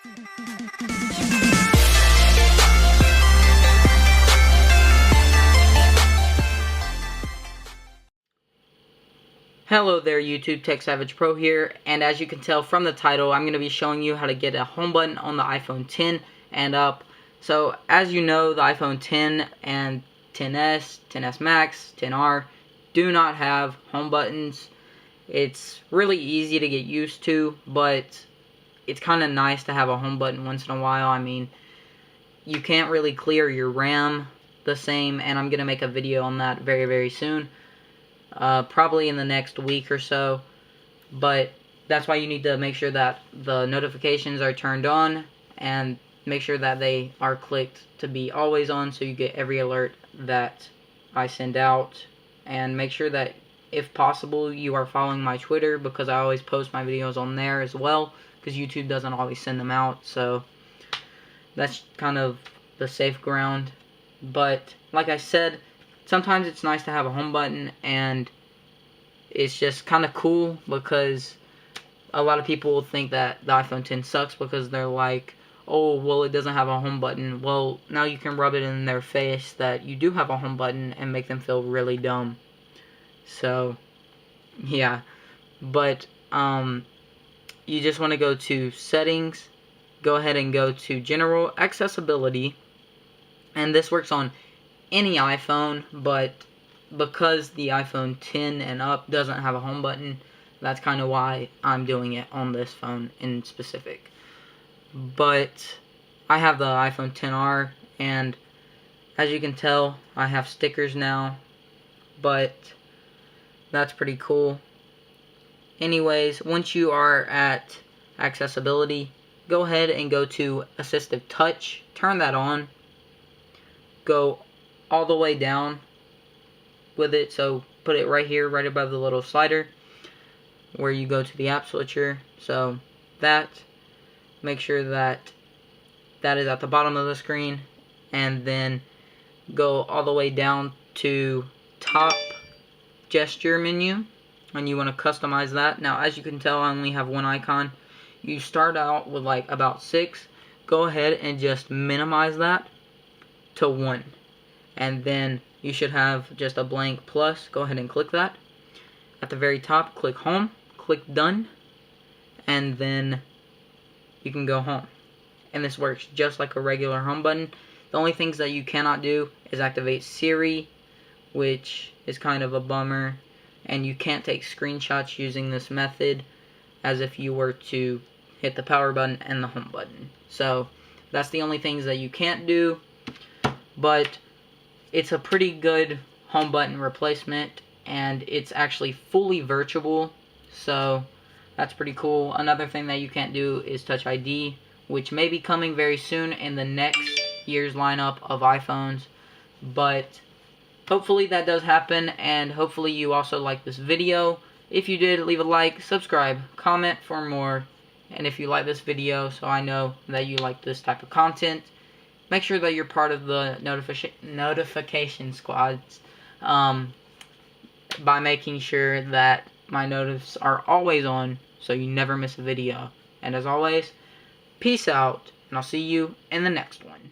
Hello there YouTube, TechSavagePro here, and as you can tell from the title, I'm going to be showing you how to get a home button on the iPhone 10 and up. So as you know, the iPhone 10 and 10s, 10s Max, 10R do not have home buttons. It's really easy to get used to, but it's kind of nice to have a home button once in a while. I mean, you can't really clear your RAM the same, and I'm going to make a video on that very, very soon. Probably in the next week or so, but that's why you need to make sure that the notifications are turned on and make sure that they are clicked to be always on so you get every alert that I send out, and make sure that if possible you are following my Twitter, because I always post my videos on there as well, because YouTube doesn't always send them out, so that's kind of the safe ground. But like I said, sometimes it's nice to have a home button, and it's just kind of cool because a lot of people think that the iPhone 10 sucks because they're like, oh, well, it doesn't have a home button. Well, now you can rub it in their face that you do have a home button and make them feel really dumb. So, yeah. But, you just want to go to Settings, go ahead and go to General Accessibility, and this works on any iPhone, but because the iPhone 10 and up doesn't have a home button, that's kind of why I'm doing it on this phone in specific. But I have the iPhone 10R, and as you can tell, I have stickers now, but that's pretty cool. Anyways, once you are at accessibility, go ahead and go to Assistive Touch, turn that on, go all the way down with it, so put it right here, right above the little slider where you go to the app switcher. So that, make sure that that is at the bottom of the screen, and then go all the way down to top gesture menu, and you want to customize that. Now as you can tell, I only have one icon. You start out with like about 6. Go ahead and just minimize that to 1, and then you should have just a blank plus. Go ahead and click that. At the very top, click home, click done, and then you can go home. And this works just like a regular home button. The only things that you cannot do is activate Siri, which is kind of a bummer, and you can't take screenshots using this method as if you were to hit the power button and the home button. So that's the only things that you can't do, but it's a pretty good home button replacement, and it's actually fully virtual, so that's pretty cool. Another thing that you can't do is Touch ID, which may be coming very soon in the next year's lineup of iPhones, but hopefully that does happen, and hopefully you also like this video. If you did, leave a like, subscribe, comment for more, and if you like this video, so I know that you like this type of content, make sure that you're part of the notification squads by making sure that my notifs are always on so you never miss a video. And as always, peace out, and I'll see you in the next one.